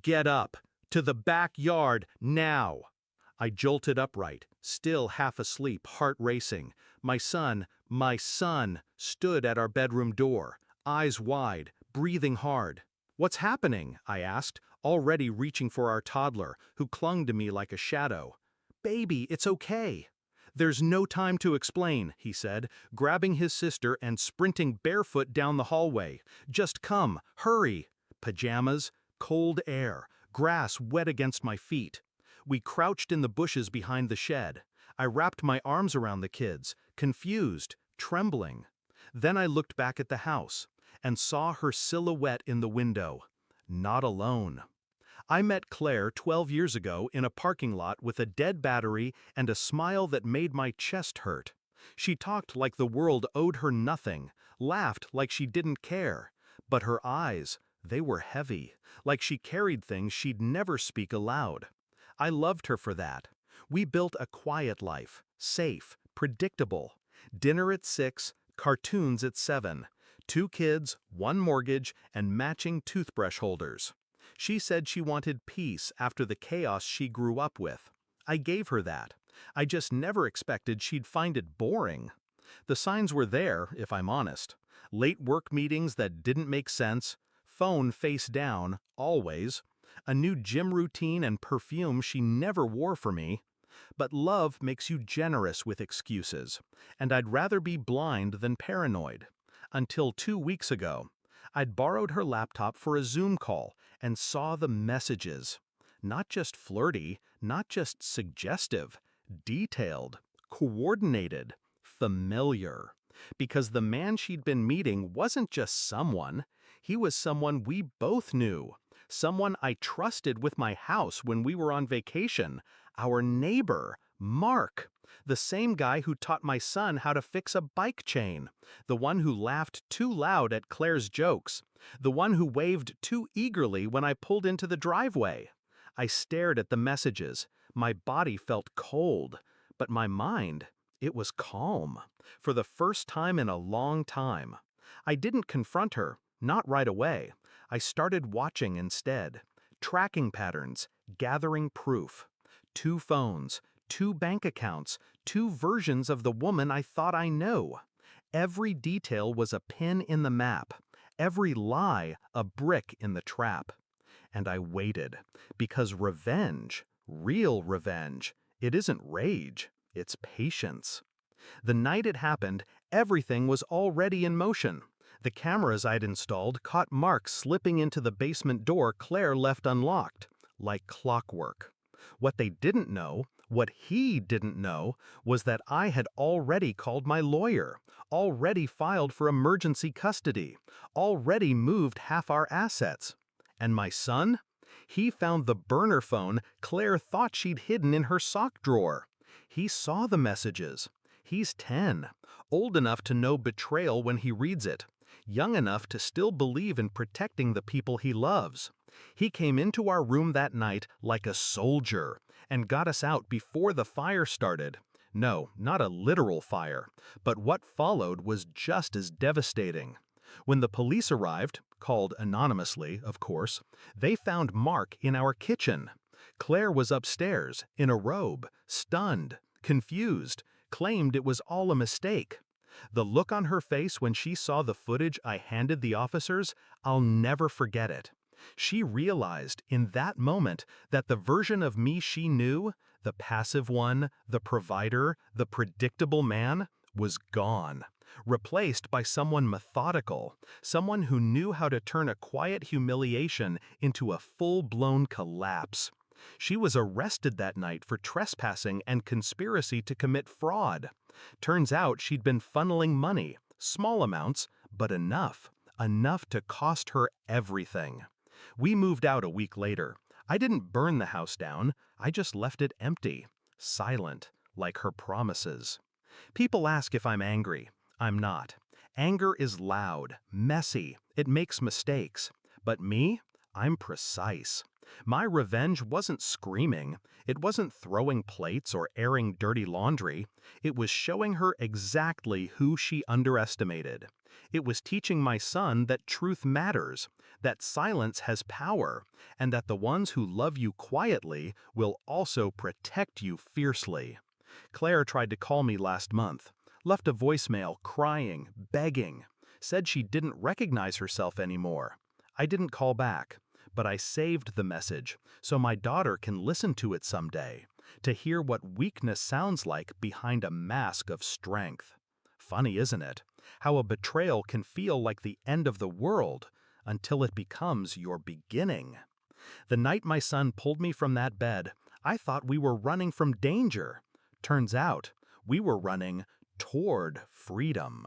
Get up! To the backyard, now! I jolted upright, still half asleep, heart racing. My son, stood at our bedroom door, eyes wide, breathing hard. "What's happening?" I asked, already reaching for our toddler, who clung to me like a shadow. "Baby, it's okay." "There's no time to explain," he said, grabbing his sister and sprinting barefoot down the hallway. "Just come, hurry." Pajamas, cold air, grass wet against my feet. We crouched in the bushes behind the shed. I wrapped my arms around the kids, confused, trembling. Then I looked back at the house and saw her silhouette in the window. Not alone. I met Claire 12 years ago in a parking lot with a dead battery and a smile that made my chest hurt. She talked like the world owed her nothing, laughed like she didn't care. But her eyes, they were heavy, like she carried things she'd never speak aloud. I loved her for that. We built a quiet life, safe, predictable. Dinner at 6, cartoons at 7. 2 kids, 1 mortgage, and matching toothbrush holders. She said she wanted peace after the chaos she grew up with. I gave her that. I just never expected she'd find it boring. The signs were there, if I'm honest. Late work meetings that didn't make sense, phone face down, always, a new gym routine and perfume she never wore for me. But love makes you generous with excuses, and I'd rather be blind than paranoid. Until 2 weeks ago, I'd borrowed her laptop for a Zoom call and saw the messages. Not just flirty, not just suggestive, detailed, coordinated, familiar. Because the man she'd been meeting wasn't just someone, he was someone we both knew. Someone I trusted with my house when we were on vacation. Our neighbor, Mark. The same guy who taught my son how to fix a bike chain. The one who laughed too loud at Claire's jokes. The one who waved too eagerly when I pulled into the driveway. I stared at the messages. My body felt cold, but my mind, it was calm. For the first time in a long time. I didn't confront her, not right away. I started watching instead. Tracking patterns, gathering proof. 2 phones, 2 bank accounts, 2 versions of the woman I thought I knew. Every detail was a pin in the map. Every lie, a brick in the trap. And I waited, because revenge, real revenge, it isn't rage, it's patience. The night it happened, everything was already in motion. The cameras I'd installed caught Mark slipping into the basement door Claire left unlocked, like clockwork. What they didn't know, what he didn't know, was that I had already called my lawyer, already filed for emergency custody, already moved half our assets. And my son? He found the burner phone Claire thought she'd hidden in her sock drawer. He saw the messages. He's 10, old enough to know betrayal when he reads it, young enough to still believe in protecting the people he loves. He came into our room that night like a soldier and got us out before the fire started. No, not a literal fire, but what followed was just as devastating. When the police arrived, called anonymously, of course, they found Mark in our kitchen. Claire was upstairs, in a robe, stunned, confused, claimed it was all a mistake. The look on her face when she saw the footage I handed the officers, I'll never forget it. She realized in that moment that the version of me she knew, the passive one, the provider, the predictable man, was gone, replaced by someone methodical, someone who knew how to turn a quiet humiliation into a full-blown collapse. She was arrested that night for trespassing and conspiracy to commit fraud. Turns out she'd been funneling money, small amounts, but enough to cost her everything. We moved out a week later. I didn't burn the house down, I just left it empty, silent, like her promises. People ask if I'm angry. I'm not. Anger is loud, messy, it makes mistakes. But me? I'm precise. My revenge wasn't screaming. It wasn't throwing plates or airing dirty laundry. It was showing her exactly who she underestimated. It was teaching my son that truth matters, that silence has power, and that the ones who love you quietly will also protect you fiercely. Claire tried to call me last month, left a voicemail crying, begging, said she didn't recognize herself anymore. I didn't call back, but I saved the message so my daughter can listen to it someday, to hear what weakness sounds like behind a mask of strength. Funny, isn't it? How a betrayal can feel like the end of the world until it becomes your beginning. The night my son pulled me from that bed, I thought we were running from danger. Turns out, we were running toward freedom.